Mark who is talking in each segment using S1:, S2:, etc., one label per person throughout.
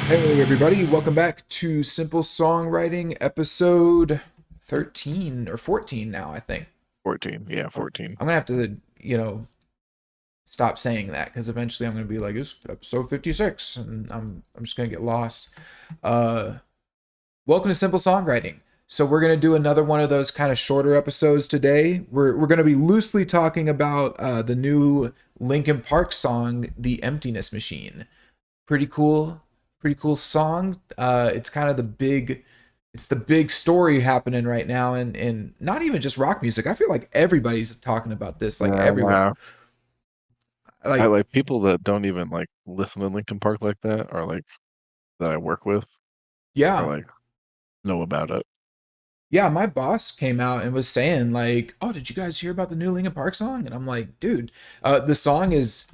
S1: Hey everybody, welcome back to Simple Songwriting episode 13 or 14 now, I think.
S2: 14. Yeah,
S1: I'm
S2: 14.
S1: gonna have to, stop saying that because eventually I'm gonna be like, it's episode 56 and I'm just gonna get lost. Uh Welcome to Simple Songwriting. So we're gonna do another one of those kind of shorter episodes today. We're gonna be loosely talking about the new Linkin Park song, The Emptiness Machine. Pretty cool, pretty cool song. It's kind of it's the big story happening right now, and not even just rock music. I feel like everybody's talking about this, like everywhere.
S2: Yeah. I
S1: Like,
S2: like people that don't even like listen to Linkin Park like that, or like that I work with, or
S1: yeah,
S2: like know about it.
S1: yeah. My boss came out and was saying like, "Oh, did you guys hear about the new Linkin Park song?" And I'm like, "Dude, the song is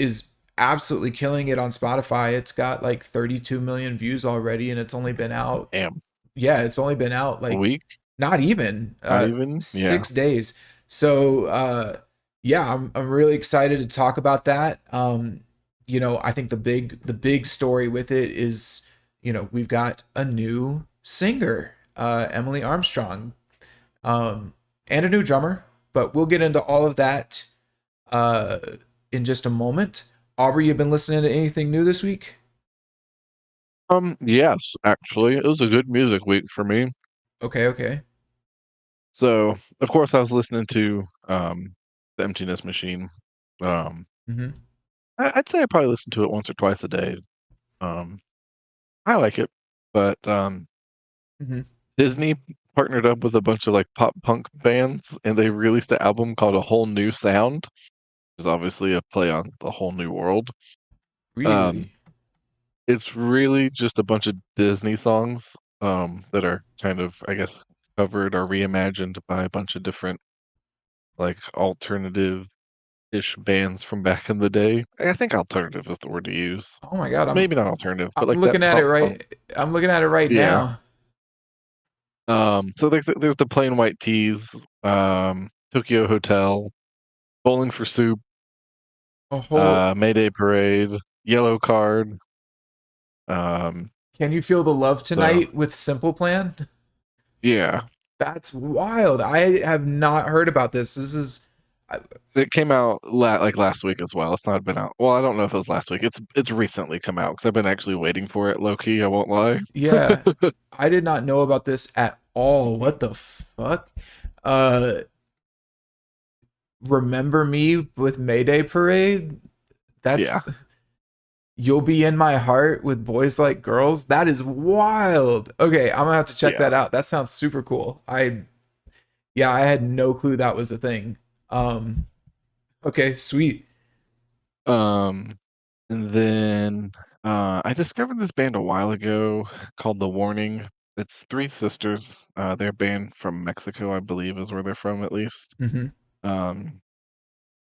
S1: absolutely killing it on Spotify. It's got like 32 million views already, and it's only been out.
S2: Damn.
S1: Yeah, it's only been out
S2: A
S1: like
S2: week?
S1: not even
S2: Not even? Yeah.
S1: 6 days. So yeah, I'm really excited to talk about that. I think the big story with it is, we've got a new singer, Emily Armstrong, and a new drummer, but we'll get into all of that uh in just a moment. Aubrey, you've been listening to anything new this week?
S2: Yes, actually. It was a good music week for me.
S1: Okay, okay.
S2: So, of course, I was listening to The Emptiness Machine. Um,
S1: Mm-hmm.
S2: I'd say I probably listen to it once or twice a day. Um, I like it, but
S1: Mm-hmm.
S2: Disney partnered up with a bunch of like pop punk bands, and they released an album called A Whole New Sound, which is obviously a play on The Whole New World. Um,
S1: Really?
S2: it's really just a bunch of Disney songs that are kind of, I guess, covered or reimagined by a bunch of different like alternative-ish bands from back in the day. I think alternative is the word to use.
S1: Oh my God,
S2: Maybe not alternative, but
S1: I'm
S2: like that
S1: looking at it
S2: pop punk.
S1: right. I'm looking at it right
S2: Yeah.
S1: now.
S2: So there's the Plain White Tees, Tokyo Hotel, Bowling for Soup,
S1: A whole.
S2: Mayday Parade, Yellow Card. Um,
S1: Can you feel the love
S2: so
S1: tonight with Simple Plan?
S2: yeah,
S1: That's wild. I have not heard about this. This is,
S2: it came out like last week as well. It's not been out. Well, I don't know if it was last week. It's recently come out because I've been actually waiting for it, low key. I won't lie.
S1: yeah. I did not know about this at all. What the fuck? Uh, Remember Me with Mayday Parade?
S2: Yeah,
S1: That's You'll Be in My Heart with Boys Like Girls. That is wild. Okay, I'm gonna have to check
S2: yeah.
S1: that out. That sounds super cool. Yeah, I had no clue that was a thing. Um, okay, sweet.
S2: Um, and then I discovered this band a while ago called The Warning. It's three sisters. They're a band from Mexico, I believe, is where they're from at least.
S1: Mm-hmm.
S2: Um,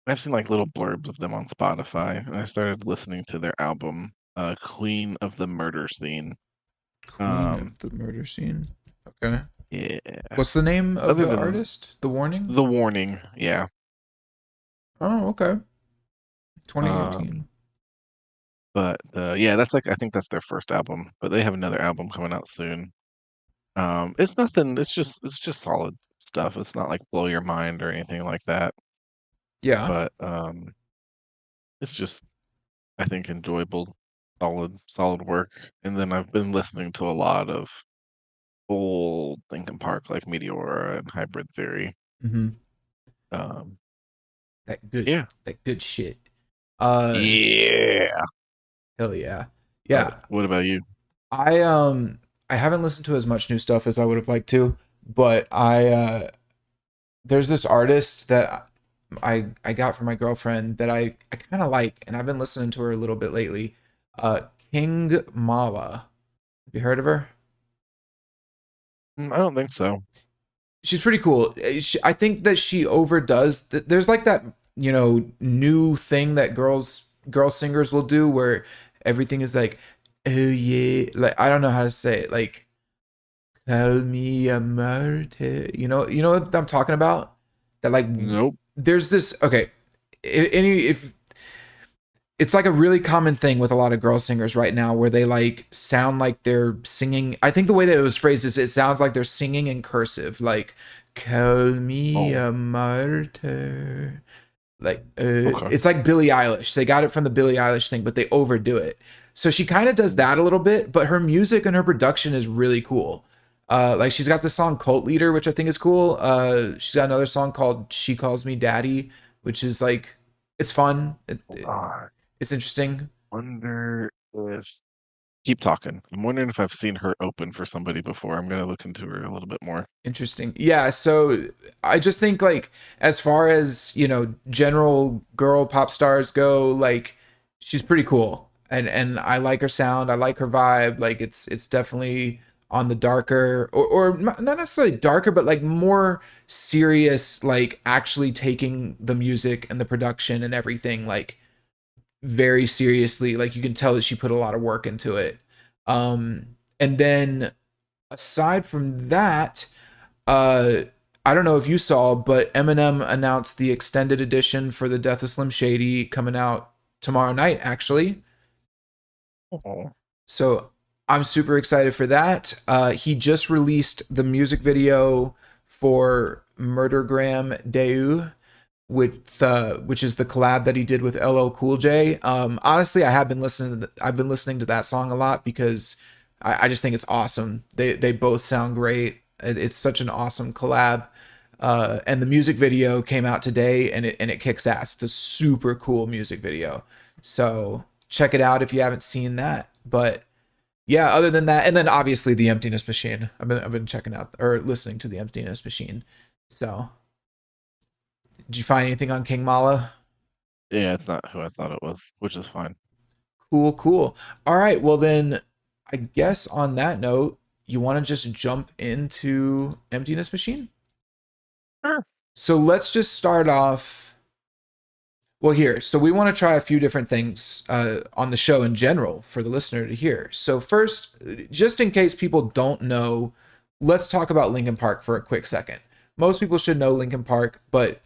S2: I've seen like little blurbs of them on Spotify, and I started listening to their album, Queen of the Murder Scene.
S1: Queen
S2: Um,
S1: of the Murder Scene. Okay.
S2: yeah.
S1: What's the name of
S2: Other
S1: the
S2: than
S1: artist? The Warning?
S2: The Warning, yeah.
S1: Oh, okay.
S2: Um,
S1: 2018.
S2: but yeah, that's like I think that's their first album, but they have another album coming out soon. It's nothing. It's just solid stuff. It's not like blow your mind or anything like that.
S1: Yeah.
S2: But it's just I think enjoyable, solid work. And then I've been listening to a lot of old Linkin Park, like Meteora and Hybrid Theory.
S1: Mm-hmm.
S2: Um,
S1: That good
S2: yeah,
S1: that good shit. Uh
S2: yeah.
S1: Hell yeah.
S2: But
S1: Yeah.
S2: what about you?
S1: I um I haven't listened to as much new stuff as I would have liked to, but I there's this artist that I got from my girlfriend that I kind of like, and I've been listening to her a little bit lately. Uh King Mala. Have you heard of her?
S2: I don't think so.
S1: She's pretty cool. I think that she overdoes. There's like that, new thing that girl singers will do where everything is like, oh yeah, like I don't know how to say it. Like Tell me a murder. You know what I'm talking about? That like
S2: Nope.
S1: there's this okay. Any if it's like a really common thing with a lot of girl singers right now where they like sound like they're singing. I think the way that it was phrased is it sounds like they're singing in cursive, like call me
S2: Oh,
S1: a martyr. Like
S2: okay.
S1: it's like Billie Eilish. They got it from the Billie Eilish thing, but they overdo it. So she kind of does that a little bit, but her music and her production is really cool. Like she's got the song Cult Leader, which I think is cool. She's got another song called She Calls Me Daddy, which is like it's fun.
S2: I
S1: It's interesting.
S2: wonder if keep talking. I'm wondering if I've seen her open for somebody before. I'm gonna look into her a little bit more.
S1: Interesting. Yeah, so I just think like as far as, general girl pop stars go, like she's pretty cool. And I like her sound, I like her vibe. Like it's definitely on the darker or not necessarily darker, but like more serious, like actually taking the music and the production and everything like very seriously. Like you can tell that she put a lot of work into it. And then aside from that, uh, I don't know if you saw, but Eminem announced the extended edition for the Death of Slim Shady coming out tomorrow night, actually.
S2: Oh,
S1: So I'm super excited for that. He just released the music video for Murdergram Deu, which is the collab that he did with LL Cool J. Honestly, I've been listening to that song a lot because I just think it's awesome. They both sound great. It's such an awesome collab. And the music video came out today, and it kicks ass. It's a super cool music video. So check it out if you haven't seen that. But yeah, other than that, and then obviously the Emptiness Machine. I've been checking out or listening to the Emptiness Machine. So did you find anything on King Mala?
S2: yeah, it's not who I thought it was, which is fine.
S1: Cool, cool. All right, well then, I guess on that note, you want to just jump into Emptiness Machine?
S2: Sure.
S1: So let's just start off. Well, here. So we want to try a few different things on the show in general for the listener to hear. So first, just in case people don't know, let's talk about Linkin Park for a quick second. Most people should know Linkin Park, but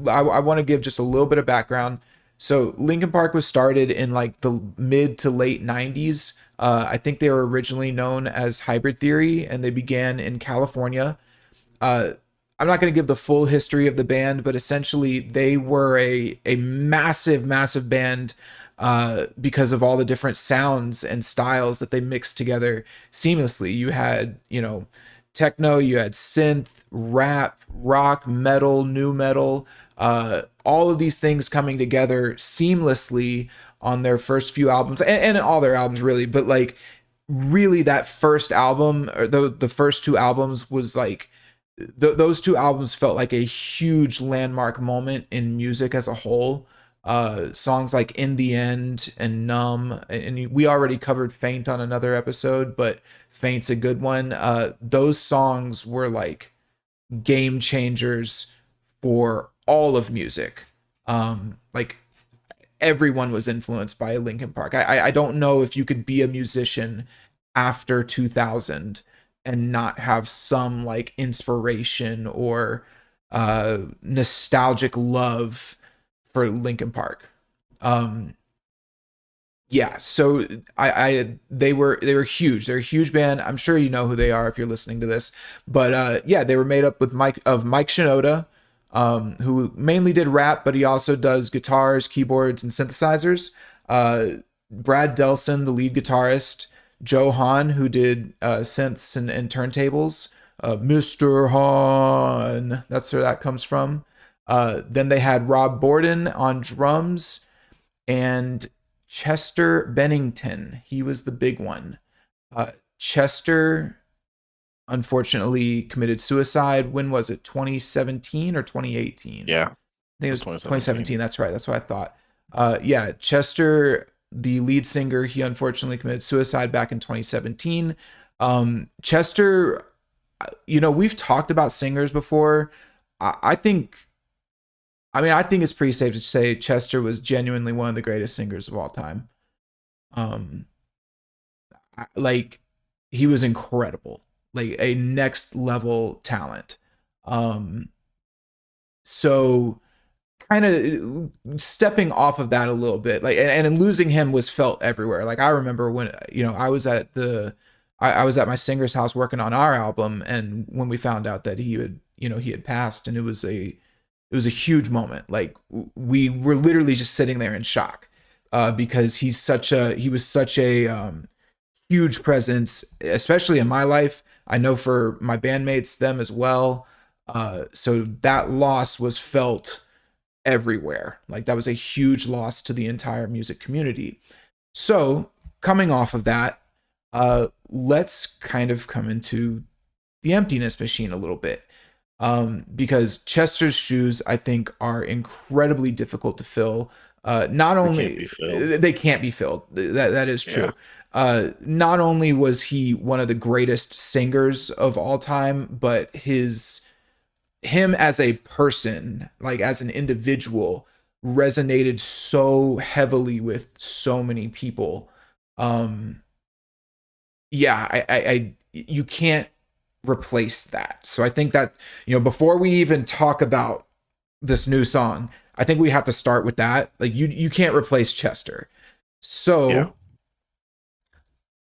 S1: I want to give just a little bit of background. So Linkin Park was started in like the mid to late 90s. I think they were originally known as Hybrid Theory, and they began in California. uh, I'm not going to give the full history of the band, but essentially they were a massive, massive band because of all the different sounds and styles that they mixed together seamlessly. You had, techno, you had synth, rap, rock, metal, new metal, all of these things coming together seamlessly on their first few albums and all their albums really, but like really that first album or the first two albums was like those two albums felt like a huge landmark moment in music as a whole. Songs like In the End and Numb, and we already covered Faint on another episode, but Faint's a good one. Those songs were like game changers for all of music. Like everyone was influenced by Linkin Park. I don't know if you could be a musician after 2000 and not have some like inspiration or nostalgic love for Linkin Park. Um, yeah, so they were huge. They're a huge band. I'm sure you know who they are if you're listening to this. But yeah, they were made up with Mike Shinoda, who mainly did rap, but he also does guitars, keyboards, and synthesizers. Brad Delson, the lead guitarist, Joe Hahn, who did synths and turntables. Mr. Hahn, that's where that comes from. Then they had Rob Borden on drums and Chester Bennington. He was the big one. Chester unfortunately committed suicide. When was it? 2017 or 2018?
S2: Yeah,
S1: I think it
S2: it
S1: was
S2: was 2017.
S1: 2017. That's right. That's what I thought. Yeah, Chester, the lead singer, he unfortunately committed suicide back in 2017. Chester, we've talked about singers before. I think, I think it's pretty safe to say Chester was genuinely one of the greatest singers of all time. Um, like he was incredible. like a next level talent. Um, so kind of stepping off of that a little bit, like, and losing him was felt everywhere. Like I remember when, I was at I was at my singer's house working on our album, and when we found out that he had passed, and it was a huge moment. Like we were literally just sitting there in shock, because he was such a huge presence, especially in my life. I know for my bandmates, them as well. So that loss was felt everywhere. Like that was a huge loss to the entire music community. So coming off of that, let's kind of come into the Emptiness machine a little bit. Because Chester's shoes, I think, are incredibly difficult to fill. Not
S2: They can't
S1: only
S2: be filled.
S1: they can't be filled. That is
S2: Yeah.
S1: true. Not only was he one of the greatest singers of all time, but him as a person, like as an individual, resonated so heavily with so many people. Um, yeah, you can't replace that. So I think that, before we even talk about this new song, I think we have to start with that. Like you can't replace Chester.
S2: Yeah.
S1: So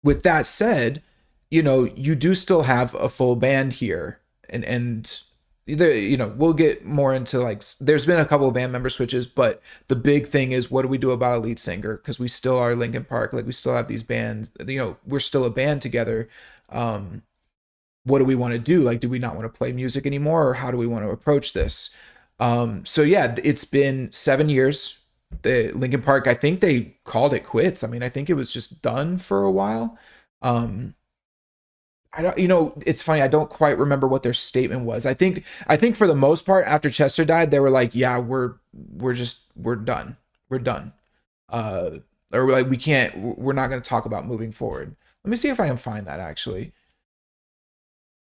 S1: with that said, you do still have a full band here, and we'll get more into, like, there's been a couple of band member switches, but the big thing is, what do we do about a lead singer? Because we still are Linkin Park. Like we still have these bands, we're still a band together. What do we want to do? Like, do we not want to play music anymore, or how do we want to approach this? So yeah, it's been 7 years. The Linkin Park, I think they called it quits. I mean, I think it was just done for a while. Um, I don't, it's funny. I don't quite remember what their statement was. I think for the most part, after Chester died, they were like, yeah, we're done. We're done. Uh, or like, we're not going to talk about moving forward. Let me see if I can find that actually,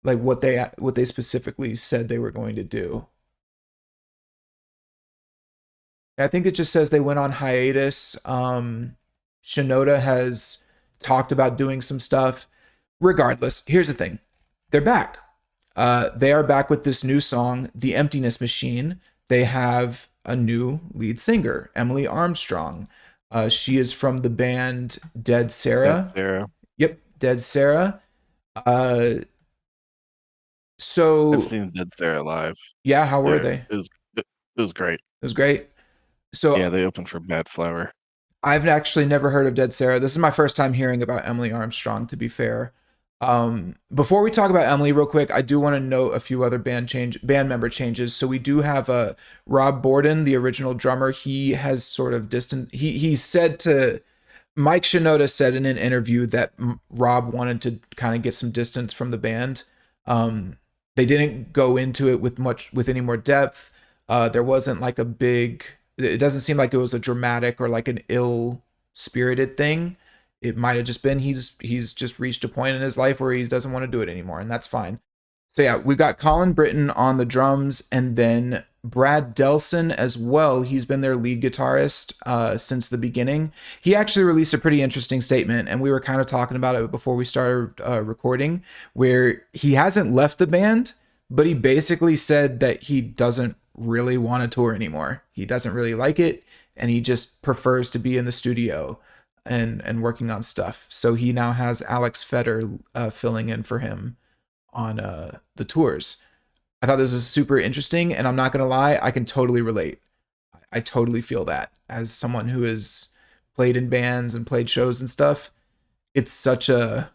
S1: like what they specifically said they were going to do. I think it just says they went on hiatus. Shinoda has talked about doing some stuff. Regardless, here's the thing. They're back. They are back with this new song, The Emptiness Machine. They have a new lead singer, Emily Armstrong. She is from the band Dead
S2: Dead
S1: Sarah.
S2: Sarah.
S1: Yep, Dead Sarah. Uh,
S2: I've
S1: so
S2: seen Dead Sarah live.
S1: yeah, how were
S2: There,
S1: they?
S2: it was great.
S1: It was great.
S2: Yeah,
S1: So
S2: they opened for Bad Flower.
S1: I've actually never heard of Dead Sarah. This is my first time hearing about Emily Armstrong, to be fair. Before we talk about Emily real quick, I do want to note a few other band member changes. So we do have Rob Borden, the original drummer. He has sort of distant. He said to Mike Shinoda said in an interview that Rob wanted to kind of get some distance from the band. They didn't go into it with any more depth. There wasn't like a big. It doesn't seem like it was a dramatic or like an ill spirited thing. It might have just been he's just reached a point in his life where he doesn't want to do it anymore, and that's fine. So yeah, we've got Colin Britton on the drums, and then Brad Delson as well. He's been their lead guitarist since the beginning. He actually released a pretty interesting statement, and we were kind of talking about it before we started recording, where he hasn't left the band, but he basically said that he doesn't really want to tour anymore. He doesn't really like it, and he just prefers to be in the studio and working on stuff. So he now has Alex Feder filling in for him on the tours. I thought this was super interesting, and I'm not gonna lie, I can totally relate. I totally feel that as someone who has played in bands and played shows and stuff. It's such a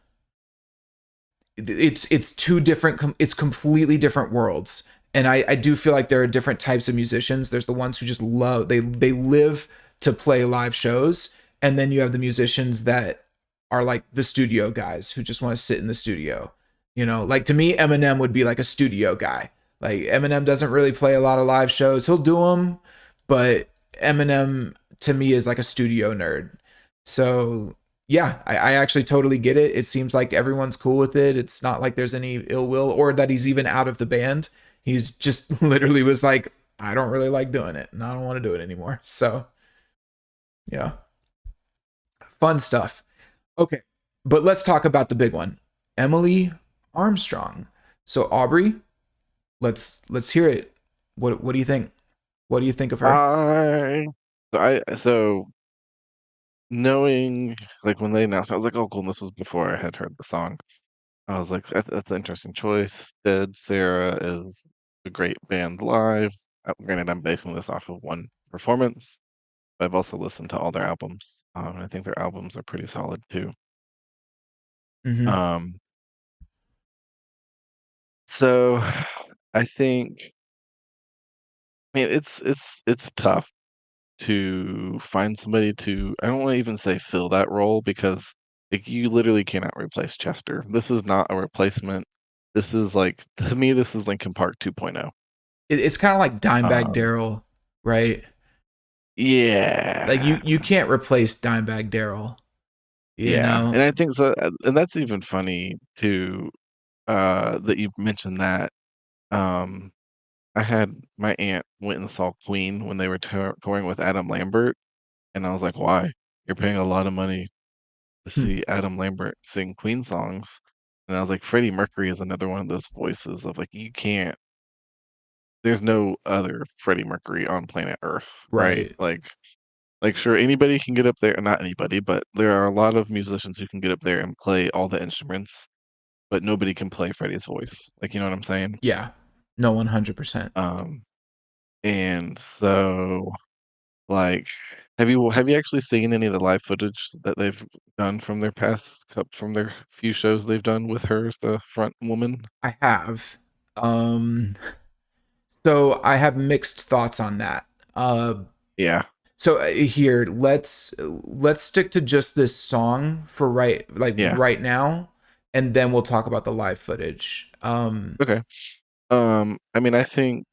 S1: it's two different, it's completely different worlds, and I do feel like there are different types of musicians. There's the ones who just love, they live to play live shows, and then you have the musicians that are like the studio guys who just want to sit in the studio. Like to me, Eminem would be like a studio guy. Like Eminem doesn't really play a lot of live shows. He'll do them, but Eminem to me is like a studio nerd. So yeah, I actually totally get it. It seems like everyone's cool with it. It's not like there's any ill will or that he's even out of the band. He's just literally was like, I don't really like doing it and I don't want to do it anymore. So yeah, fun stuff. Okay, but let's talk about the big one. Emily Armstrong. So Aubrey, let's hear it. What do you think? What do you think of her?
S2: So knowing like when they announced, I was like, oh, cool. And this was before I had heard the song. I was like, that's an interesting choice. Dead Sarah is a great band live. Granted, I'm basing this off of one performance, but I've also listened to all their albums. And I think their albums are pretty solid too.
S1: Mm-hmm.
S2: Um, so I think, I mean, it's tough to find somebody to, I don't want to even say fill that role because like you literally cannot replace Chester. This is not a replacement. This is like to me this is Linkin Park 2.0.
S1: It's kind of like Dimebag
S2: Um
S1: Daryl, right? Like
S2: yeah.
S1: you can't replace Dimebag Daryl, you
S2: Yeah.
S1: know?
S2: And I think so and that's even funny too that you mentioned that. Um I had my aunt went and saw Queen when they were touring with Adam Lambert and I was like, "Why? You're paying a lot of money to
S1: Hmm.
S2: see Adam Lambert sing Queen songs." And I was like, Freddie Mercury is another one of those voices of like you can't there's no other Freddie Mercury on planet Earth, right?
S1: Right.
S2: Like sure anybody can get up there, not anybody, but there are a lot of musicians who can get up there and play all the instruments, but nobody can play Freddie's voice. Like you know what I'm saying?
S1: Yeah. No, 100%.
S2: Um and so like have you actually seen any of the live footage that they've done from their from their few shows they've done with her as the front woman?
S1: I have. Um, so I have mixed thoughts on that.
S2: Yeah.
S1: So here, let's stick to just this song for
S2: Yeah.
S1: right now, and then we'll talk about the live footage.
S2: Okay. I mean, I think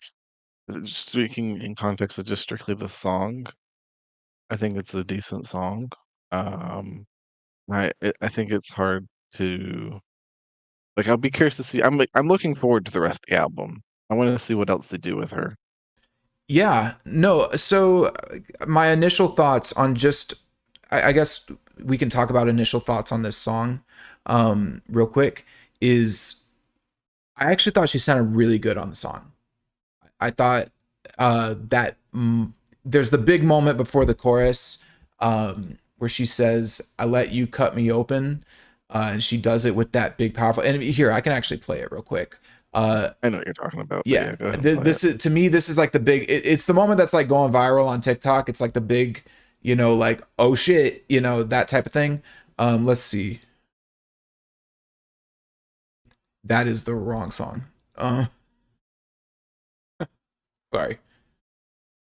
S2: speaking in context of just strictly the song, I think it's a decent song. Um, I think it's hard to like. I'll be curious to see. I'm looking forward to the rest of the album. I want to see what else they do with her.
S1: Yeah, no. So my initial thoughts on just, I guess we can talk about initial thoughts on this song, real quick. Is I actually thought she sounded really good on the song. I thought that there's the big moment before the chorus where she says, "I let you cut me open," and she does it with that big powerful. And here I can actually play it real quick.
S2: I know what you're talking about, but
S1: Yeah,
S2: yeah, go ahead and play it.
S1: this is to me. This is like the big. It's the moment that's like going viral on TikTok. It's like the big, like oh shit, that type of thing. Let's see. That is the wrong song. Sorry.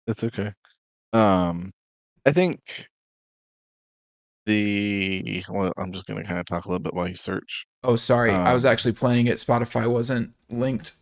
S2: It's okay. Um, I think the well, I'm just gonna kind of talk a little bit while you search.
S1: Oh, sorry. I was
S2: Um,
S1: actually playing it. Spotify wasn't linked.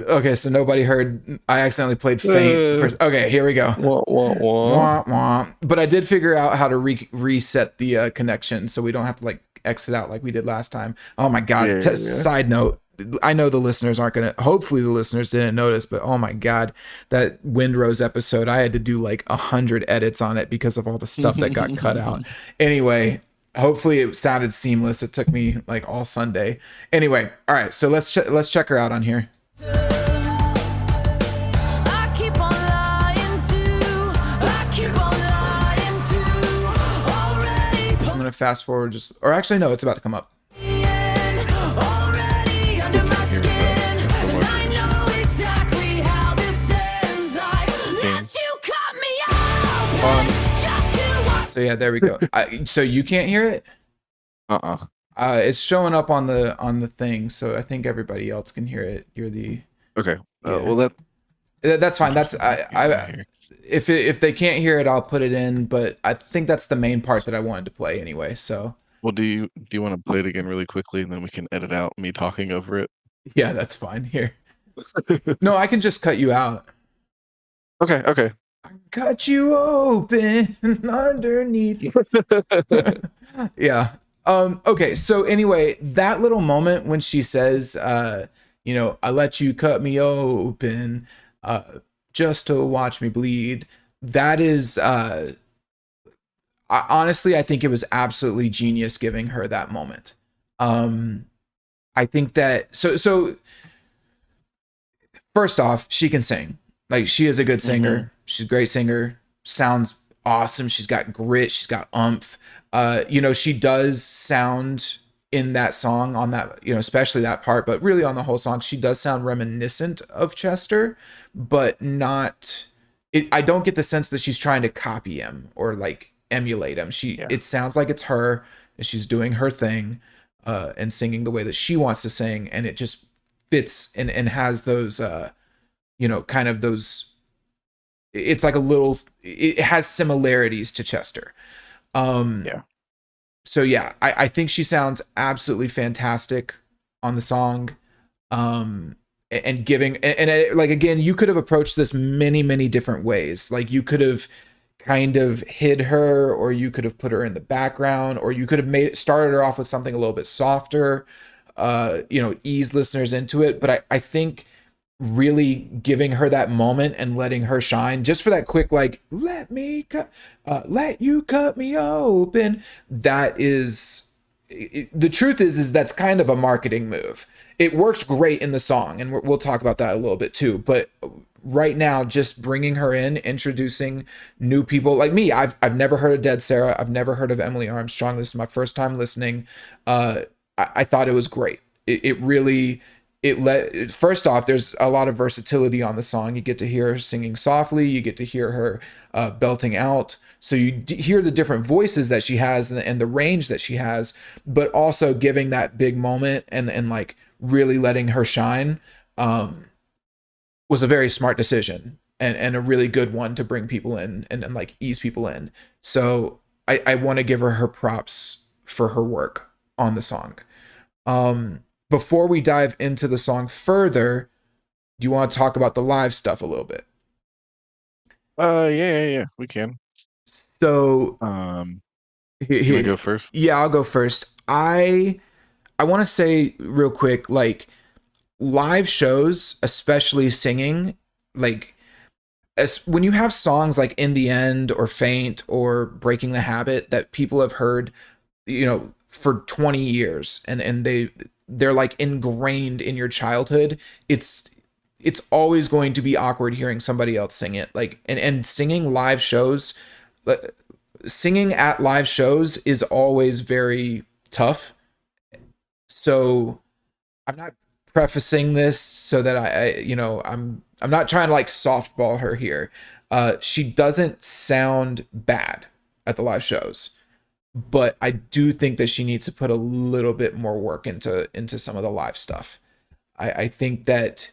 S1: Okay, so nobody heard. I accidentally played Faint.
S2: uh,
S1: First. Okay, here we go.
S2: wah, wah, wah.
S1: Wah, wah. But I did figure out how to reset the connection so we don't have to like exit out like we did last time. Oh my
S2: Yeah,
S1: God.
S2: yeah, yeah.
S1: Side note. I know the listeners aren't going to, hopefully, the listeners didn't notice, but oh my God, that Windrose episode, I had to do like 100 edits on it because of all the stuff that got cut out. Anyway, hopefully it sounded seamless. It took me like all Sunday. Anyway, all right, so let's check her out on here. I'm gonna fast forward or actually no, it's about to come up.
S2: Still can't hear it though. That's the
S1: So yeah, there we go. So you can't hear it.
S2: Uh-uh.
S1: It's showing up on the thing, so I think everybody else can hear it. You're the
S2: Okay.
S1: yeah.
S2: Well,
S1: That's fine. That's
S2: I hear.
S1: if they can't hear it, I'll put it in. But I think that's the main part that I wanted to play anyway. So
S2: Well, do you want to play it again really quickly, and then we can edit out me talking over it?
S1: yeah, that's fine. Here, no, I can just cut you out.
S2: Okay. Okay.
S1: Cut you open underneath. Yeah. Okay, so anyway, that little moment when she says I let you cut me open just to watch me bleed, that is honestly, I think it was absolutely genius giving her that moment. I think that so first off, she can sing. Like she is a good
S2: Hmm.
S1: singer. She's a great singer. Sounds awesome. She's got grit. She's got umph. She does sound in that song on that, especially that part, but really on the whole song, she does sound reminiscent of Chester, but not. I don't get the sense that she's trying to copy him or like emulate him.
S2: Yeah.
S1: It sounds like it's her and she's doing her thing, and singing the way that she wants to sing, and it just fits and has those kind of those, it's like a little, it has similarities to Chester. um
S2: Yeah.
S1: so yeah, I think she sounds absolutely fantastic on the song. And giving like again, you could have approached this many different ways. Like you could have kind of hid her, or you could have put her in the background, or you could have made started her off with something a little bit softer, ease listeners into it. But I think really giving her that moment and letting her shine just for that quick, like, let you cut me open. That is, the truth is that's kind of a marketing move. It works great in the song, and we'll talk about that a little bit too. But right now, just bringing her in, introducing new people like me. I've never heard of Dead Sarah. I've never heard of Emily Armstrong. This is my first time listening. I thought it was great. It really, it let first off, there's a lot of versatility on the song. You get to hear her singing softly, you get to hear her belting out, so you hear the different voices that she has, and the range that she has, but also giving that big moment and like really letting her shine, was a very smart decision, and a really good one to bring people in, and like ease people in. So I want to give her props for her work on the song. Before we dive into the song further, do you want to talk about the live stuff a little bit?
S2: Yeah. We can.
S1: So,
S2: Um, you want to
S1: he-
S2: go first?
S1: yeah, I'll go first. I want to say real quick, like live shows, especially singing, like as when you have songs like "In the End" or "Faint" or "Breaking the Habit" that people have heard, for 20 years, and they're like ingrained in your childhood. It's always going to be awkward hearing somebody else sing it, like, and singing live shows, like, singing at live shows is always very tough. So I'm not prefacing this so that I'm not trying to like softball her here. She doesn't sound bad at the live shows, but I do think that she needs to put a little bit more work into some of the live stuff. I think that,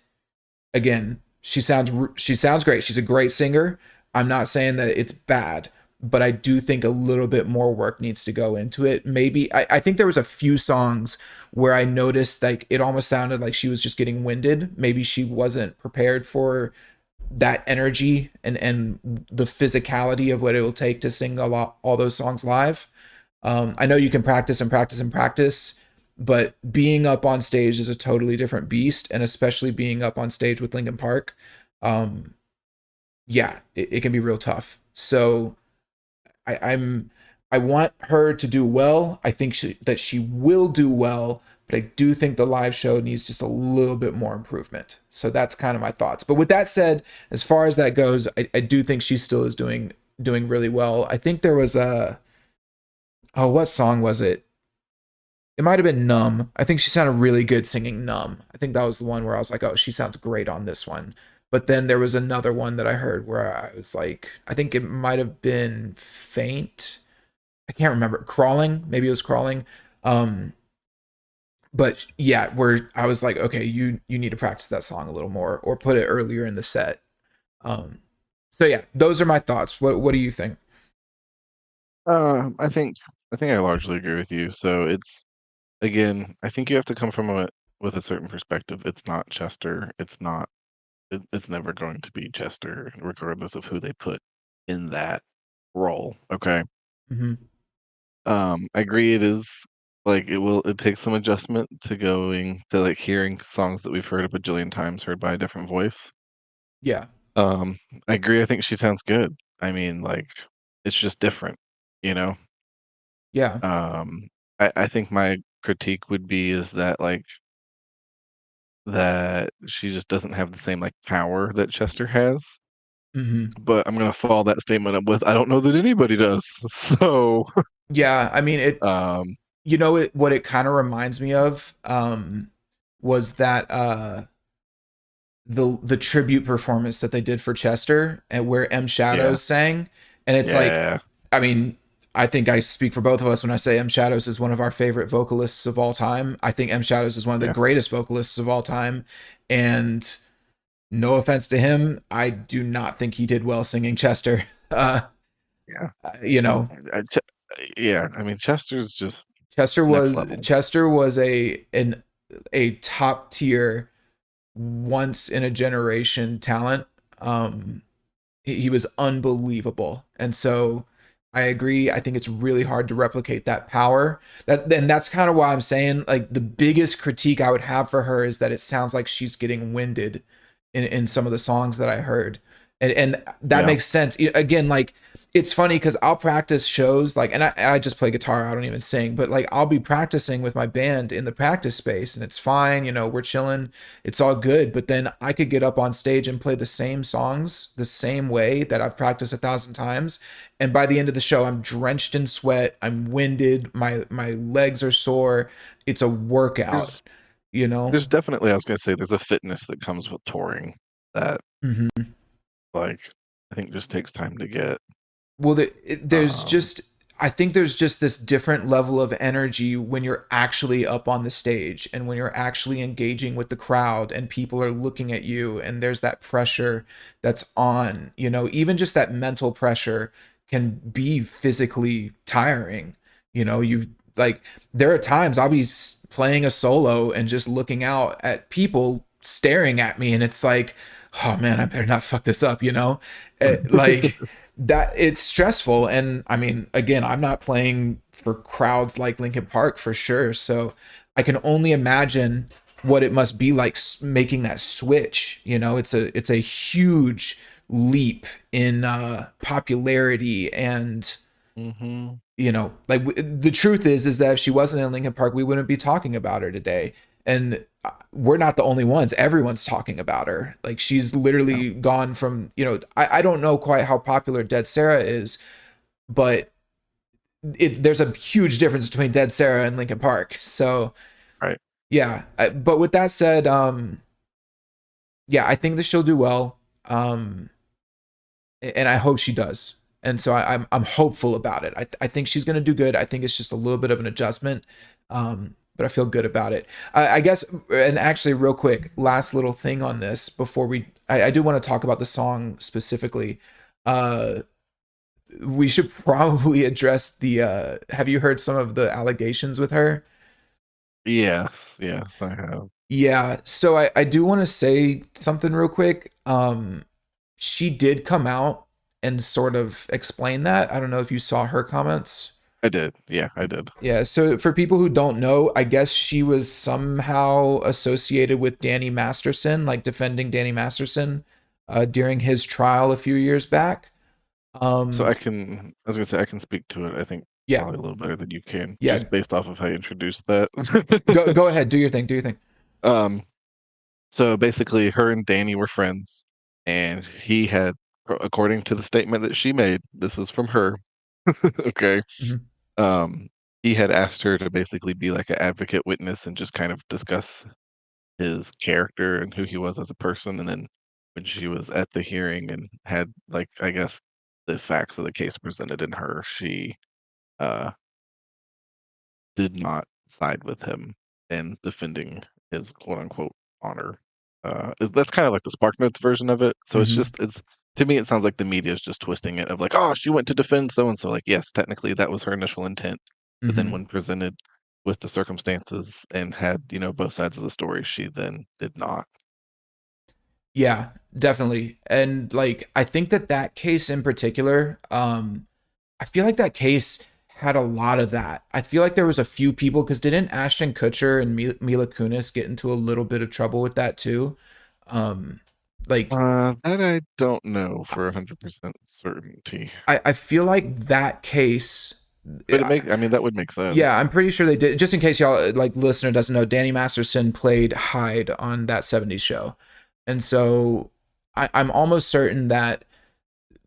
S1: again, she sounds great. She's a great singer. I'm not saying that it's bad, but I do think a little bit more work needs to go into it. Maybe I think there was a few songs where I noticed like it almost sounded like she was just getting winded. Maybe she wasn't prepared for that energy and the physicality of what it will take to sing a lot all those songs live. I know you can practice and practice and practice, but being up on stage is a totally different beast, and especially being up on stage with Linkin Park, um, yeah, it can be real tough. So I'm I want her to do well. I think that she will do well, but I do think the live show needs just a little bit more improvement. So that's kind of my thoughts. But with that said, as far as that goes, I do think she still is doing really well. I think there was a, oh, what song was it? It might have been Numb. I think she sounded really good singing Numb. I think that was the one where I was like, oh, she sounds great on this one. But then there was another one that I heard where I was like, I think it might have been Faint. I can't remember. Crawling, maybe it was Crawling. Um, but yeah, where I was like, okay, you need to practice that song a little more, or put it earlier in the set. Um, so yeah, those are my thoughts. What do you think?
S2: I think I largely agree with you. So it's again, I think you have to come from a with a certain perspective. It's not Chester. It's never going to be Chester, regardless of who they put in that role. Okay.
S1: Hmm.
S2: I agree. It is like it takes some adjustment to going to like hearing songs that we've heard a bajillion times heard by a different voice.
S1: Yeah,
S2: Um, I agree. I think she sounds good. I mean, like, it's just different, you know?
S1: yeah,
S2: Um, I think my critique would be is that, like that she just doesn't have the same like power that Chester has.
S1: Hmm.
S2: But I'm gonna follow that statement up with I don't know that anybody does. So
S1: Yeah, I mean it.
S2: um
S1: You know it. What it kind of reminds me of was that the tribute performance that they did for Chester, and where M
S2: yeah,
S1: Shadows sang, and it's like,
S2: yeah,
S1: I mean, I think I speak for both of us when I say M Shadows is one of our favorite vocalists of all time. I think M Shadows is one of the
S2: yeah.
S1: greatest vocalists of all time, and no offense to him, I do not think he did well singing Chester. Uh,
S2: Yeah.
S1: you know,
S2: Yeah, I mean Chester's just
S1: Chester
S2: next
S1: was
S2: level.
S1: Chester was a top tier, once in a generation talent. Um, he was unbelievable. And so I agree. I think it's really hard to replicate that power. And that's kind of why I'm saying, like, the biggest critique I would have for her is that it sounds like she's getting winded in some of the songs that I heard. And that
S2: Yeah.
S1: makes sense. Again, like, it's funny because I'll practice shows like, and I just play guitar. I don't even sing, but like I'll be practicing with my band in the practice space and it's fine. We're chilling. It's all good. But then I could get up on stage and play the same songs the same way that I've practiced 1,000 times. And by the end of the show, I'm drenched in sweat. I'm winded. My legs are sore. It's a workout,
S2: There's
S1: you know?
S2: there's definitely I was gonna say there's a fitness that comes with touring that
S1: Hmm.
S2: like I think just takes time to get.
S1: Well,
S2: Um
S1: I think there's just this different level of energy when you're actually up on the stage and when you're actually engaging with the crowd and people are looking at you and there's that pressure that's on, even just that mental pressure can be physically tiring. You've like, there are times I'll be playing a solo and just looking out at people staring at me and it's like, oh man, I better not fuck this up, like that. It's stressful. And I mean, again, I'm not playing for crowds like Linkin Park for sure, so I can only imagine what it must be like making that switch. It's a huge leap in popularity. And
S2: mhm.
S1: like, the truth is that if she wasn't in Linkin Park, we wouldn't be talking about her today. And we're not the only ones. Everyone's talking about her. Like, she's
S2: Yeah.
S1: literally gone from, I don't know quite how popular Dead Sarah is, but there's a huge difference between Dead Sarah and Linkin Park. So
S2: Right.
S1: yeah. But with that said, yeah, I think that she'll do well. And I hope she does. And so I'm hopeful about it. I think she's going to do good. I think it's just a little bit of an adjustment, but I feel good about it. I guess, and actually, real quick, last little thing on this before I do want to talk about the song specifically. Uh, we should probably address the. Have you heard some of the allegations with her?
S2: Yes, yes, I have.
S1: Yeah, so I do want to say something real quick. She did come out and sort of explain that. I don't know if you saw her comments.
S2: I did. Yeah, I did.
S1: Yeah, so for people who don't know, I guess she was somehow associated with Danny Masterson, like defending Danny Masterson during his trial a few years back.
S2: So
S1: Um,
S2: I was gonna say I can speak to it, I think
S1: yeah,
S2: probably a little better than you can,
S1: yeah.
S2: just based off of how you introduced that.
S1: Go ahead, do your thing, do your thing.
S2: Um, so basically her and Danny were friends, and he had, according to the statement that she made, this is from her, okay,
S1: Hmm.
S2: um, he had asked her to basically be like an advocate witness and just kind of discuss his character and who he was as a person, and then when she was at the hearing and had, like, I guess, the facts of the case presented in her, she, uh, did not side with him in defending his quote unquote honor. That's kind of like the SparkNotes version of it. So
S1: Hmm.
S2: it's to me it sounds like the media is just twisting it of like, oh, she went to defend so and so. Like, yes, technically that was her initial intent, but then
S1: Hmm.
S2: when presented with the circumstances and had both sides of the story, she then did not.
S1: Yeah, definitely. And like, I think that case in particular, I feel like that case had a lot of that. I feel like there was a few people, because didn't Ashton Kutcher and Mila Kunis get into a little bit of trouble with that too? Um, like,
S2: That I don't know for 100% certainty.
S1: I feel like that case
S2: But I mean, that would make
S1: Yeah,
S2: sense.
S1: I'm pretty sure they did. Just in case y'all, like, listener doesn't know, Danny Masterson played Hyde on that '70s show, and so I'm almost certain that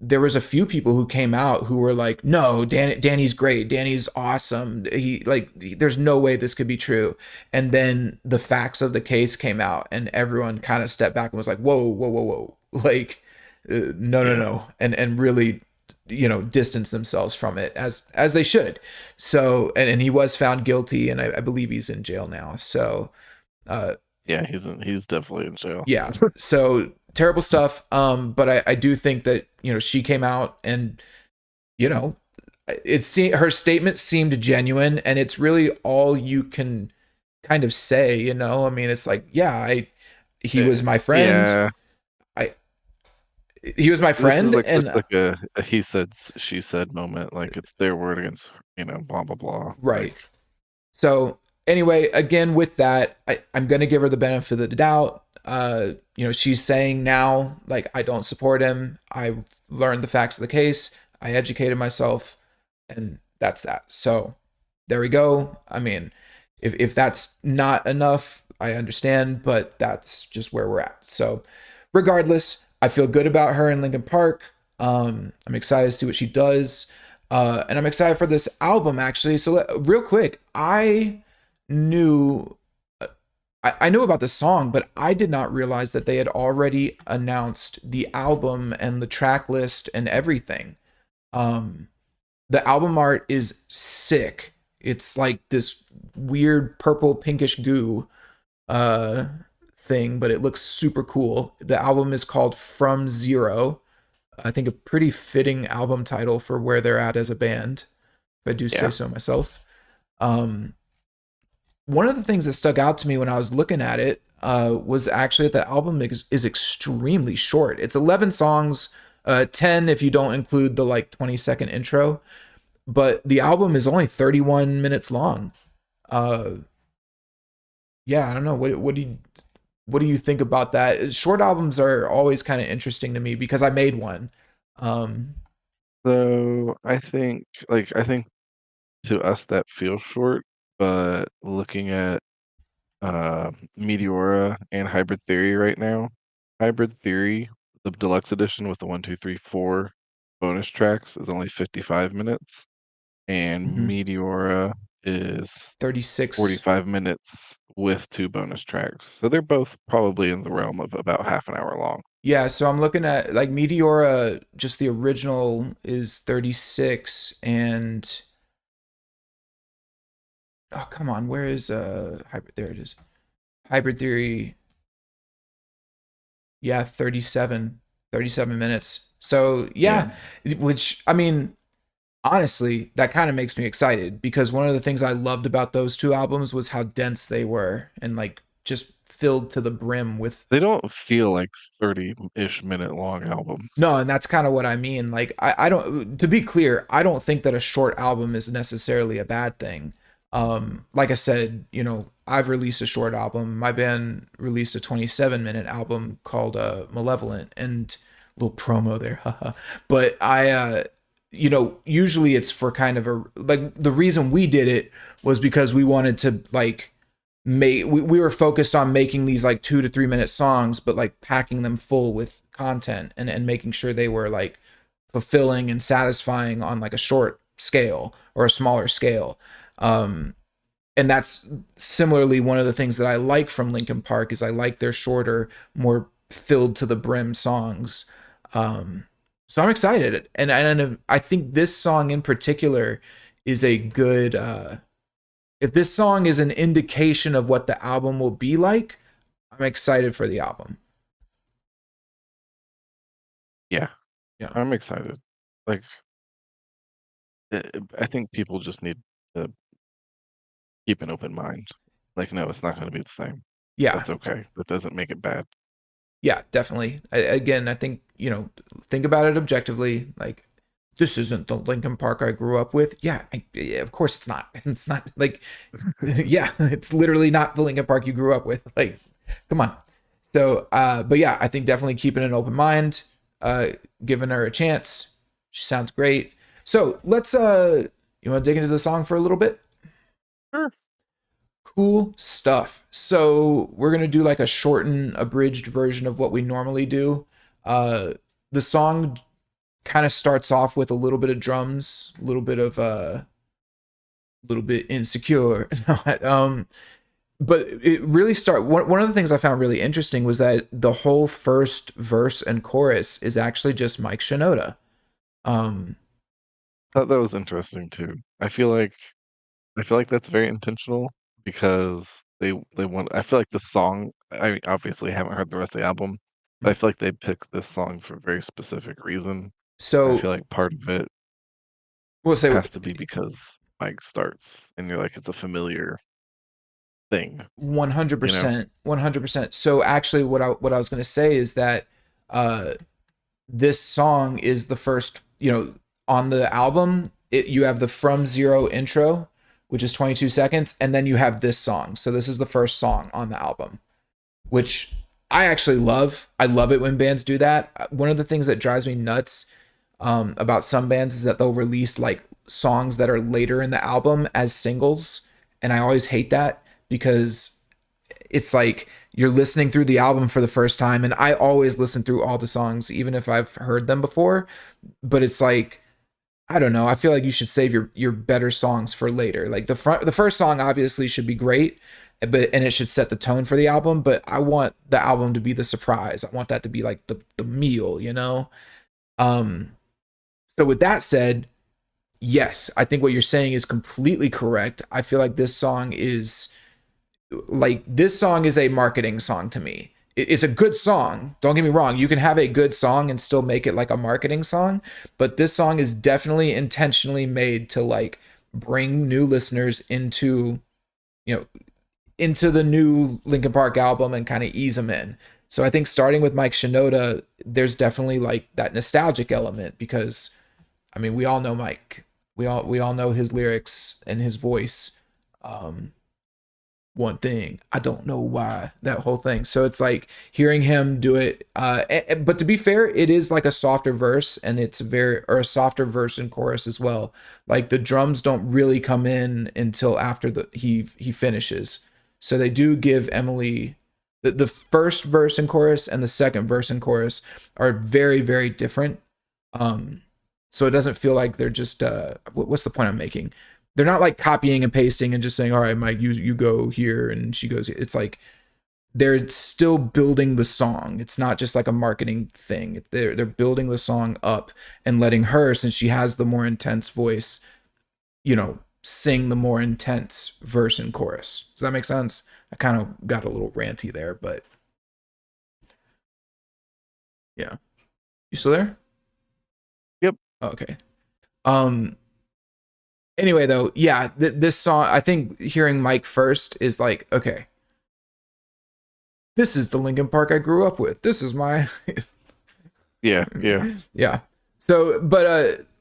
S1: there was a few people who came out who were like, "No, Danny's great. Danny's awesome. There's no way this could be true." And then the facts of the case came out, and everyone kind of stepped back and was like, "Whoa, whoa, whoa, whoa!" Like, no, no,
S2: Yeah.
S1: no, and really, distance themselves from it as they should. So, and he was found guilty, and I believe he's in jail now. So, uh,
S2: Yeah, he's definitely in jail.
S1: yeah, so terrible stuff. But I do think that she came out, and you know her statement seemed genuine, and it's really all you can kind of say. I mean, it's like, yeah, he was my friend.
S2: Yeah.
S1: I He was my
S2: This is
S1: friend,
S2: like just
S1: and
S2: like a he said she said moment. Like it's their word against blah blah blah. Like
S1: right. So anyway, again, with that, I'm gonna give her the benefit of the doubt. She's saying now, like, I don't support him. I learned the facts of the case. I educated myself, and that's that. So there we go. I mean, if that's not enough, I understand, but that's just where we're at. So regardless, I feel good about her in Linkin Park. I'm excited to see what she does. And I'm excited for this album, actually. So real quick, knew I knew about this song, but I did not realize that they had already announced the album and the track list and everything. Um, the album art is sick. It's like this weird purple pinkish goo uh thing, but it looks super cool. The album is called From Zero. I think a pretty fitting album title for where they're at as a band, if I do say
S2: yeah.
S1: so myself. Um, One of the things that stuck out to me when I was looking at it was actually that the album is extremely short. It's 11 songs, 10 if you don't include the like 20-second intro, but the album is only 31 minutes long. Uh, yeah, I don't know. What do you think about that? Short albums are always kind of interesting to me because I made one. Um,
S2: So I think to us that feels short, but looking at Meteora and Hybrid Theory right now, Hybrid Theory, the deluxe edition with the 1, 2, 3, 4 bonus tracks is only 55 minutes, and
S1: mhm.
S2: Meteora is
S1: 36.
S2: 45 minutes with 2 bonus tracks. So they're both probably in the realm of about half an hour long.
S1: Yeah, so I'm looking at like Meteora, just the original is 36, and oh come on, where is hybrid, there it is. Hybrid Theory, yeah, 37 minutes. So
S2: Yeah.
S1: yeah, which I mean, honestly, that kind of makes me excited because one of the things I loved about those two albums was how dense they were and like just filled to the brim with.
S2: They don't feel like 30-ish minute long albums.
S1: No, and that's kind of what I mean. Like, I don't, to be clear, I don't think that a short album is necessarily a bad thing. Like I said, I've released a short album. My band released a 27-minute album called Malevolent, and a little promo there. Haha. But usually it's for kind of a, like, the reason we did it was because we wanted to like we were focused on making these like 2 to 3 minute songs, but like packing them full with content and making sure they were like fulfilling and satisfying on like a short scale or a smaller scale. Um, and that's similarly one of the things that I like from Linkin Park is I like their shorter, more filled to the brim songs. So I'm excited, and I think this song in particular is a good. If this song is an indication of what the album will be like, I'm excited for the album.
S2: Yeah,
S1: Yeah.
S2: I'm excited. Like, I think people just need to keep an open mind. Like, no, it's not going to be the same.
S1: Yeah.
S2: That's okay. That doesn't make it bad.
S1: Yeah, definitely. Again, I think, think about it objectively. Like, this isn't the Linkin Park I grew up with. Yeah, yeah, of course it's not. It's not like, yeah, it's literally not the Linkin Park you grew up with. Like, come on. So, but yeah, I think definitely keeping an open mind, giving her a chance. She sounds great. So let's You want to dig into the song for a little bit?
S2: Sure.
S1: Cool stuff. So we're gonna do like a shortened, abridged version of what we normally do. Uh, the song kind of starts off with a little bit of drums, a little bit insecure. But it really one of the things I found really interesting was that the whole first verse and chorus is actually just Mike Shinoda. Um,
S2: Thought that was interesting too. I feel like that's very intentional because they want. I feel like the song. I mean, obviously, I haven't heard the rest of the album, but I feel like they picked this song for a very specific reason. I
S1: so
S2: feel like part of it
S1: we'll say
S2: has to be because Mike starts, and you're like, it's a familiar thing,
S1: one hundred
S2: you know?
S1: percent, 100%. So actually, what I was going to say is that uh, this song is the first, on the album. You have the From Zero intro, which is 22 seconds, and then you have this song. So this is the first song on the album, which I actually love. I love it when bands do that. One of the things that drives me nuts about some bands is that they'll release like songs that are later in the album as singles, and I always hate that because it's like you're listening through the album for the first time, and I always listen through all the songs even if I've heard them before, but it's like I don't know. I feel like you should save your better songs for later. Like the first song obviously should be great, and it should set the tone for the album. But I want the album to be the surprise. I want that to be like the meal, you know. Um. So with that said, yes, I think what you're saying is completely correct. I feel like this song is a marketing song to me. It's a good song. Don't get me wrong. You can have a good song and still make it like a marketing song, but this song is definitely intentionally made to like bring new listeners you know, into the new Linkin Park album and kind of ease them in. So I think starting with Mike Shinoda, there's definitely like that nostalgic element because I mean, we all know Mike. We all know his lyrics and his voice. Um, One thing I don't know why, that whole thing. So it's like hearing him do it, but to be fair, it is like a softer verse, and it's a softer verse and chorus as well. Like the drums don't really come in until after he finishes. So they do give Emily the first verse and chorus and the second verse and chorus are very very different. um so it doesn't feel like they're just what's the point I'm making? They're not like copying and pasting and just saying, all right, Mike, you go here and she goes here. It's like they're still building the song. It's not just like a marketing thing. They're building the song up and letting her, since she has the more intense voice, sing the more intense verse and chorus. Does that make sense? I kind of got a little ranty there, but yeah. You still there?
S2: Yep.
S1: Okay. Um anyway though, yeah, this song, I think hearing Mike first is like, okay, this is the Linkin Park I grew up with. This is my
S2: Yeah, yeah.
S1: yeah. So, but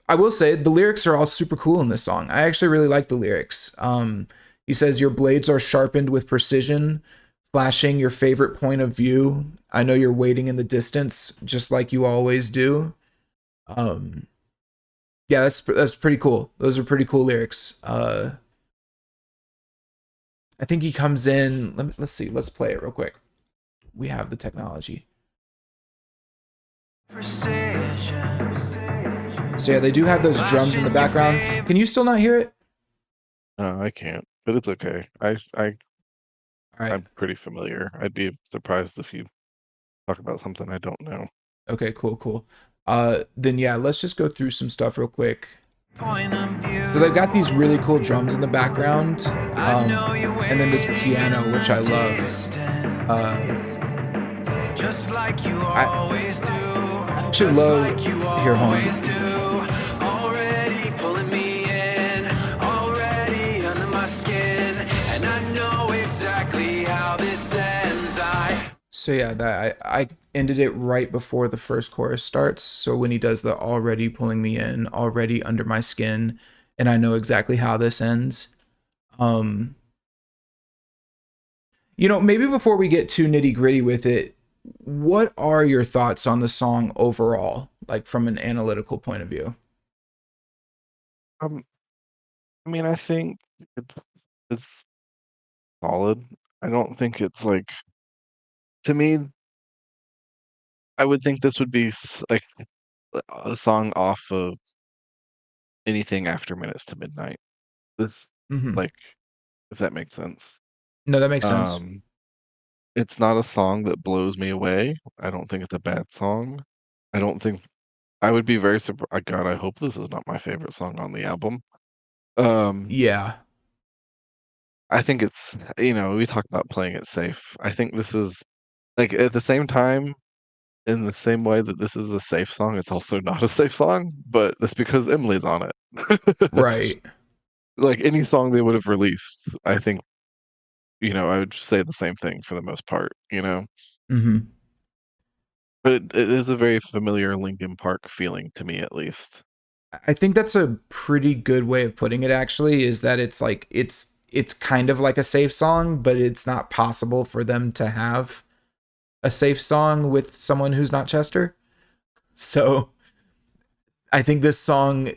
S1: I will say the lyrics are all super cool in this song. I actually really like the lyrics. He says your blades are sharpened with precision, flashing your favorite point of view. I know you're waiting in the distance, just like you always do. Um, yeah, that's pretty cool. Those are pretty cool lyrics. I think he comes in. Let's see. Let's play it real quick. We have the technology. So yeah, they do have those drums in the background. Can you still not hear it?
S2: No, I can't, but it's okay.
S1: All right.
S2: I'm pretty familiar. I'd be surprised if you talk about something I don't know.
S1: Okay, cool. Then yeah, let's just go through some stuff real quick. So they've got these really cool drums in the background, and then this piano, which I love. I actually love here, hold on. So yeah, that I ended it right before the first chorus starts. So when he does the already pulling me in, already under my skin, and I know exactly how this ends. Um, maybe before we get too nitty gritty with it, what are your thoughts on the song overall, like from an analytical point of view?
S2: Um, I mean, I think it's it's solid. I don't think it's like to me, I would think this would be like a song off of anything after Minutes to Midnight. This,
S1: Hmm.
S2: like, if that makes sense.
S1: No, that makes sense.
S2: Um, it's not a song that blows me away. I don't think it's a bad song. I don't think I would be very surprised. God, I hope this is not my favorite song on the album. Um,
S1: Yeah.
S2: I think it's, we talk about playing it safe. I think this is like at the same time, in the same way that this is a safe song, it's also not a safe song, but that's because Emily's on it.
S1: Right.
S2: Like any song they would have released, I think, I would say the same thing for the most part.
S1: Hmm.
S2: But it is a very familiar Linkin Park feeling to me, at least.
S1: I think that's a pretty good way of putting it, actually, is that it's like it's kind of like a safe song, but it's not possible for them to have a safe song with someone who's not Chester. So I think this song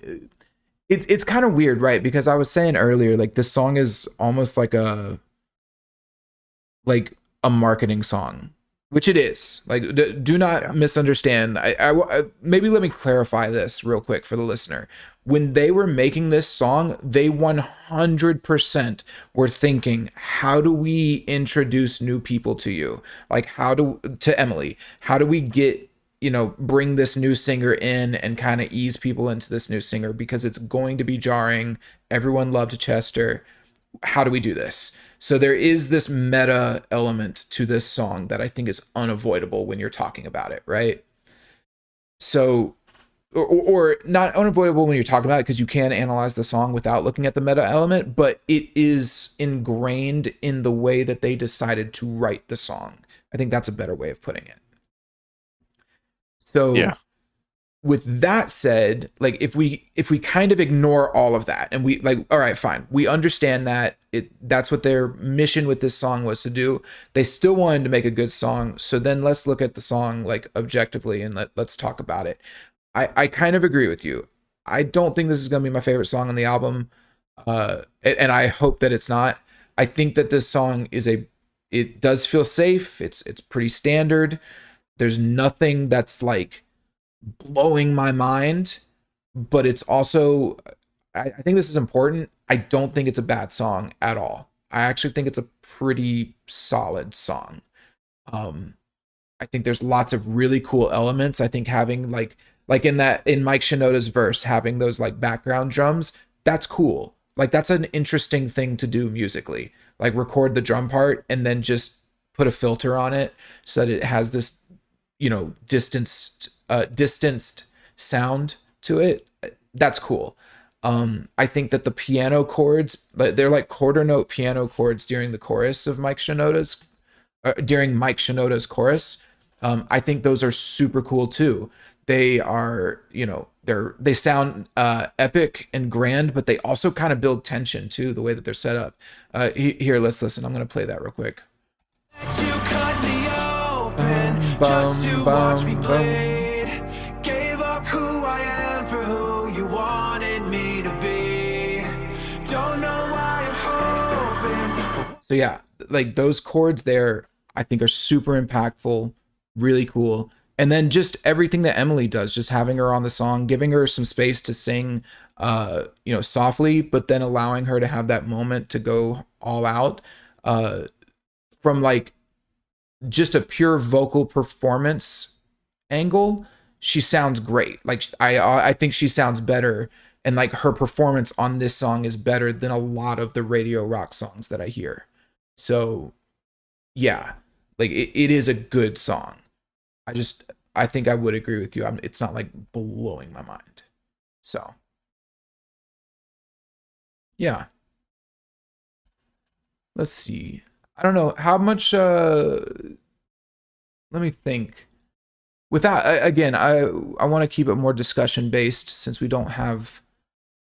S1: it's kind of weird, right? Because I was saying earlier, like this song is almost like a marketing song, which it is. Like, do not
S2: Yeah.
S1: misunderstand. Maybe let me clarify this real quick for the listener. When they were making this song, they 100% were thinking, how do we introduce new people to you? Like, to Emily, how do we get, bring this new singer in and kind of ease people into this new singer because it's going to be jarring. Everyone loved Chester. How do we do this? So there is this meta element to this song that I think is unavoidable when you're talking about it, right? So, or not unavoidable when you're talking about it because you can analyze the song without looking at the meta element, but it is ingrained in the way that they decided to write the song. I think that's a better way of putting it. So
S2: Yeah.
S1: with that said, like if we kind of ignore all of that and we like, all right, fine, we understand that that's what their mission with this song was to do. They still wanted to make a good song, so then let's look at the song like objectively and let's talk about it. I kind of agree with you. I don't think this is going to be my favorite song on the album, and I hope that it's not. I think that this song it does feel safe. It's pretty standard. There's nothing that's like blowing my mind, but it's also, I think this is important. I don't think it's a bad song at all. I actually think it's a pretty solid song. Um, I think there's lots of really cool elements. I think having like in Mike Shinoda's verse, having those like background drums, that's cool. Like that's an interesting thing to do musically. Like record the drum part and then just put a filter on it so that it has this, distanced sound to it. That's cool. I think that the piano chords, they're like quarter note piano chords during the chorus of during Mike Shinoda's chorus. I think those are super cool too. They are, they sound epic and grand, but they also kind of build tension too, the way that they're set up. Here, let's listen. I'm gonna play that real quick.
S3: You cut me open
S1: Bum
S3: just
S1: bum
S3: to watch me
S1: bum bum.
S3: bleed. Gave up who I am for who you wanted me to be. Don't know why I'm hoping.
S1: So yeah, like those chords there, I think are super impactful, really cool. And then just everything that Emily does, just having her on the song, giving her some space to sing, softly, but then allowing her to have that moment to go all out, uh, from like just a pure vocal performance angle. She sounds great. Like I think she sounds better, and like her performance on this song is better than a lot of the radio rock songs that I hear. So yeah, like it is a good song. I think I would agree with you. It's not like blowing my mind. So yeah, let's see. I don't know how much. Let me think. Without again, I want to keep it more discussion based since we don't have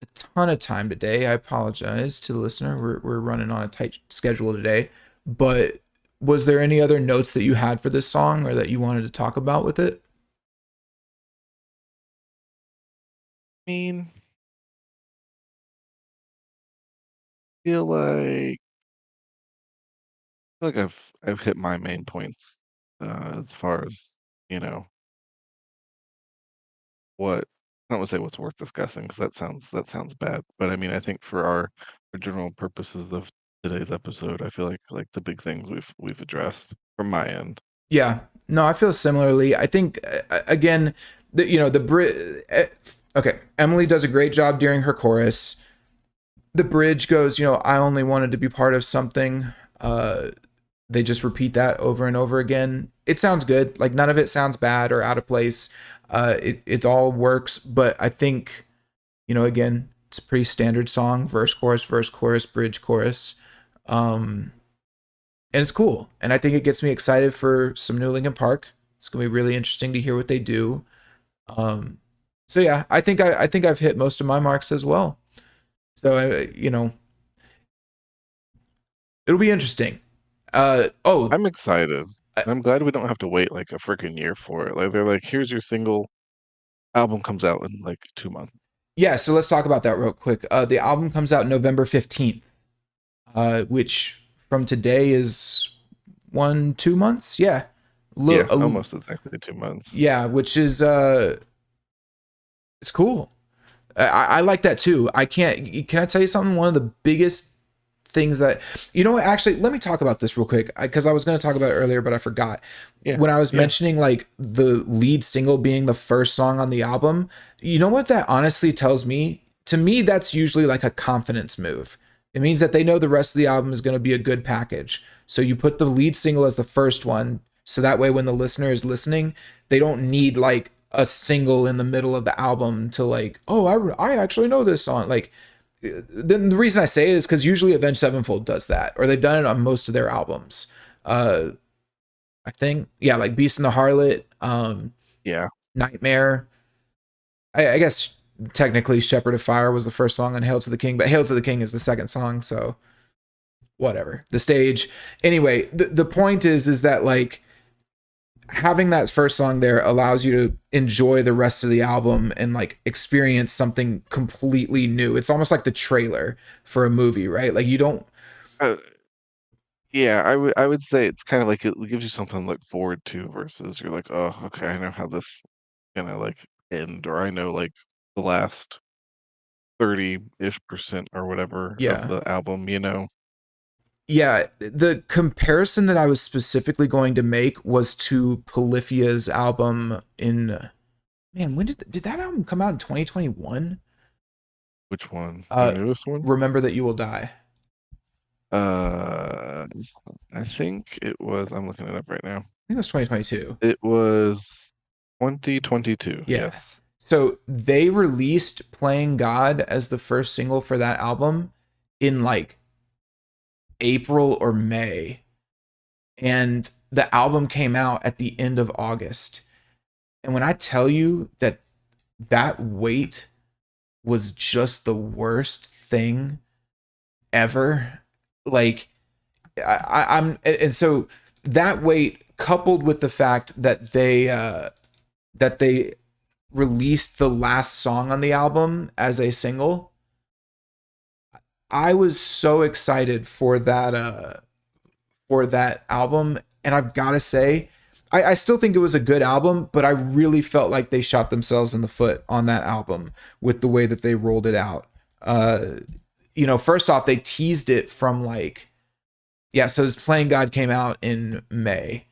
S1: a ton of time today. I apologize to the listener. We're running on a tight schedule today. But was there any other notes that you had for this song or that you wanted to talk about with it?
S2: I mean, feel like I've hit my main points as far as, you know, what I don't want to say what's worth discussing because that sounds bad. But I mean, I think for our general purposes of today's episode, I feel like the big things we've addressed from my end.
S1: Yeah, no, I feel similarly. I think again, the okay, Emily does a great job during her chorus. The bridge goes, I only wanted to be part of something. They just repeat that over and over again. It sounds good. Like none of it sounds bad or out of place. It all works, but I think, again, it's a pretty standard song: verse, chorus, bridge, chorus. And it's cool. And I think it gets me excited for some new Linkin Park. It's gonna be really interesting to hear what they do. So yeah, I think I've hit most of my marks as well. So it'll be interesting.
S2: I'm excited.
S1: I-
S2: I'm glad we don't have to wait like a freaking year for it. Like they're like, here's your single, album comes out in like 2 months.
S1: yeah. So let's talk about that real quick. The album comes out November 15th, which from today is 2 months. Yeah.
S2: Yeah, almost exactly 2 months.
S1: Yeah, which is it's cool. I like that too. Can I tell you something? One of the biggest things that, actually, let me talk about this real quick because I was going to talk about it earlier, but I forgot.
S2: Yeah,
S1: When I was mentioning like the lead single being the first song on the album, you know what that honestly tells me? To me, that's usually like a confidence move. It means that they know the rest of the album is going to be a good package. So you put the lead single as the first one. So that way, when the listener is listening, they don't need like a single in the middle of the album to like, oh, I actually know this song. Like, then the reason I say it is because usually Avenged Sevenfold does that, or they've done it on most of their albums. I think, yeah, like Beast and the Harlot,
S2: yeah,
S1: Nightmare. I guess technically Shepherd of Fire was the first song on Hail to the King, but Hail to the King is the second song, so whatever. The Stage. Anyway, the point is that like having that first song there allows you to enjoy the rest of the album and like experience something completely new. It's almost like the trailer for a movie, right? Like you don't.
S2: Yeah, I would say it's kind of like it gives you something to look forward to versus you're like, oh, okay, I know how this is gonna like end, or I know like the last 30-ish% or whatever
S1: Yeah.
S2: of the album.
S1: Yeah, the comparison that I was specifically going to make was to Polyphia's album when did that album come out in 2021?
S2: Which one? The newest one?
S1: Remember That You Will Die.
S2: I think it was. I'm looking it up right now.
S1: I think it was 2022.
S2: It was 2022.
S1: Yeah.
S2: Yes.
S1: So they released Playing God as the first single for that album in like April or May. And the album came out at the end of August. And when I tell you that wait was just the worst thing ever, like and so that wait coupled with the fact that they released the last song on the album as a single, I was so excited for that album. And I've got to say, I still think it was a good album, but I really felt like they shot themselves in the foot on that album with the way that they rolled it out. First off, they teased it from so his Playing God came out in May.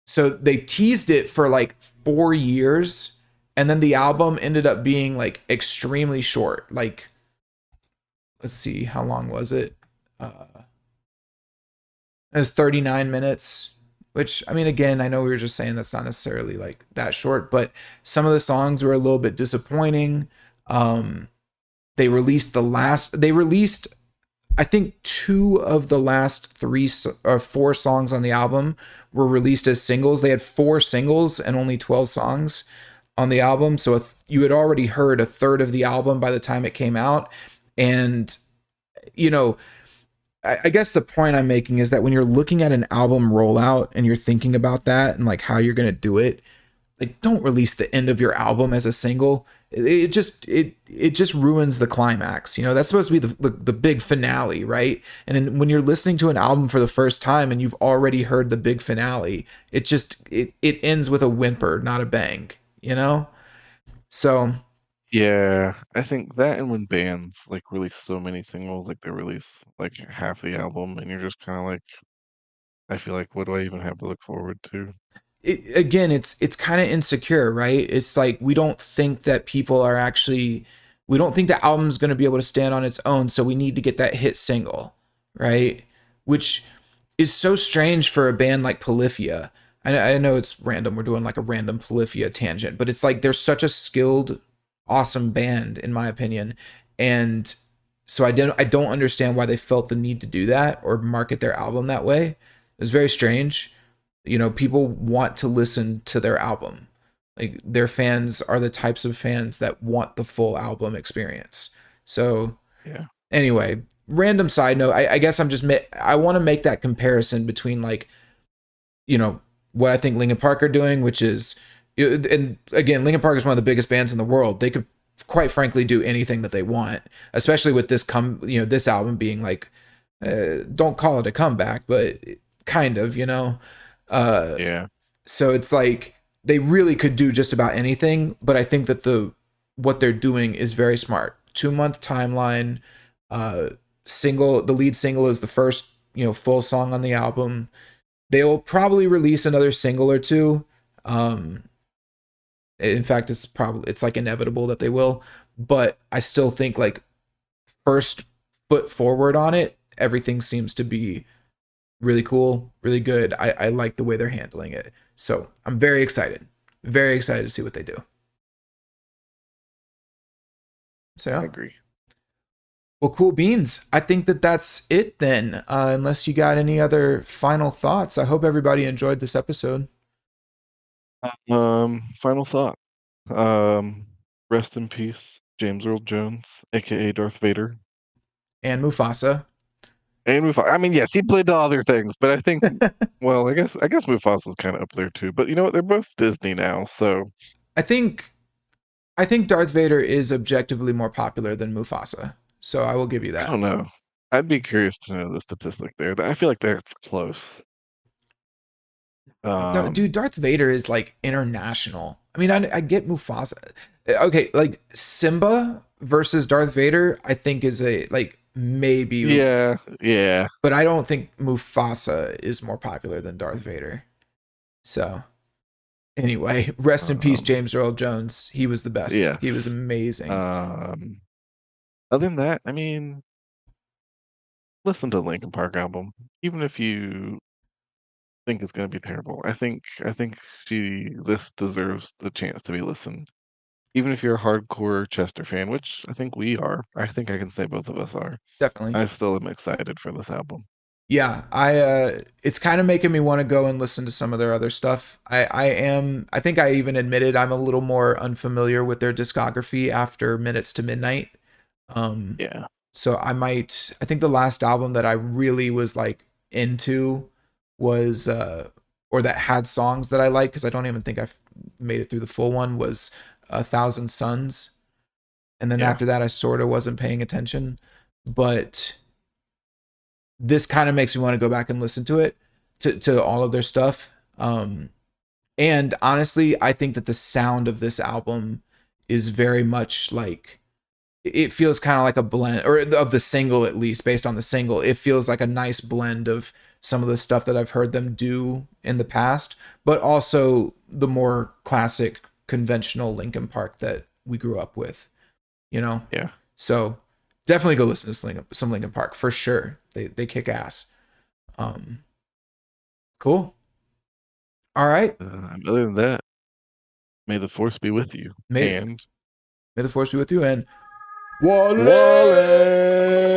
S1: So they teased it for like 4 years, and then the album ended up being like extremely short. Like, let's see, how long was it? It was 39 minutes, which, I mean, again, I know we were just saying that's not necessarily like that short, but some of the songs were a little bit disappointing. They released, I think 2 of the last 3 or 4 songs on the album were released as singles. They had 4 singles and only 12 songs on the album. So you had already heard a third of the album by the time it came out. And, I guess the point I'm making is that when you're looking at an album rollout and you're thinking about that and like how you're going to do it, like don't release the end of your album as a single. it just ruins the climax. You know, that's supposed to be the big finale, right? And then when you're listening to an album for the first time and you've already heard the big finale, it ends with a whimper, not a bang, you know? So
S2: Yeah, I think that, and when bands like release so many singles, like they release like half the album, and you're just kind of like, I feel like, what do I even have to look forward to?
S1: again, it's kind of insecure, right? It's like we don't think that people are actually, we don't think the album's going to be able to stand on its own, so we need to get that hit single, right? Which is so strange for a band like Polyphia. I know it's random. We're doing like a random Polyphia tangent, but it's like they're such a skilled, awesome band, in my opinion. And so I don't understand why they felt the need to do that or market their album that way. It was very strange. You know, people want to listen to their album. Like their fans are the types of fans that want the full album experience. So
S2: Yeah,
S1: anyway, random side note. I guess I want to make that comparison between like, you know, what I think Linkin Park are doing, which is, and again, Linkin Park is one of the biggest bands in the world. They could quite frankly do anything that they want, especially with this album being like, don't call it a comeback, but kind of, you know. Uh,
S2: yeah,
S1: so it's like they really could do just about anything, but I think that what they're doing is very smart. 2 month timeline, uh, the lead single is the first, full song on the album. They'll probably release another single or two. Um, in fact, it's like inevitable that they will, but I still think like first foot forward on it, everything seems to be really cool, really good. I like the way they're handling it. So I'm very excited. Very excited to see what they do. So
S2: I
S1: yeah.
S2: agree.
S1: Well, cool beans. I think that that's it then. Unless you got any other final thoughts, I hope everybody enjoyed this episode.
S2: Final thought. Um, Rest in peace, James Earl Jones, aka Darth Vader.
S1: And Mufasa.
S2: And Mufasa. I mean, yes, he played other things, but I think, well, I guess Mufasa's kind of up there too. But you know what? They're both Disney now, so
S1: I think Darth Vader is objectively more popular than Mufasa. So I will give you
S2: I
S1: that.
S2: don't know. I'd be curious to know the statistic there. I feel like that's close.
S1: Dude, Darth Vader is like international. I mean, I get Mufasa. Okay, like Simba versus Darth Vader, I think is a like maybe,
S2: Yeah, yeah.
S1: but I don't think Mufasa is more popular than Darth Vader. So anyway, rest in peace,
S2: Um,
S1: James Earl Jones. He was the best.
S2: yes.
S1: He was amazing.
S2: Other than that, I mean, listen to the Linkin Park album, even if you think it's gonna be terrible. I think this deserves the chance to be listened. Even if you're a hardcore Chester fan, which I think we are. I think I can say both of us are.
S1: Definitely.
S2: I still am excited for this album.
S1: Yeah, it's kind of making me want to go and listen to some of their other stuff. I think I even admitted I'm a little more unfamiliar with their discography after Minutes to Midnight. Um
S2: Yeah.
S1: so I think the last album that I really was like into was or that had songs that I like, because I don't even think I've made it through the full one, was A Thousand Suns. And then
S2: Yeah.
S1: after that I sort of wasn't paying attention, but this kind of makes me want to go back and listen to it, to all of their stuff. And honestly, I think that the sound of this album is very much like, it feels kind of like a blend, or of the single, at least based on the single, it feels like a nice blend of some of the stuff that I've heard them do in the past, but also the more classic conventional Linkin Park that we grew up with, you know?
S2: Yeah.
S1: So definitely go listen to some Linkin Park for sure. They kick ass. Cool. All right.
S2: Other than that, may the force be with you.
S1: May
S2: And
S1: the force be with you, and Wale!
S2: Wale!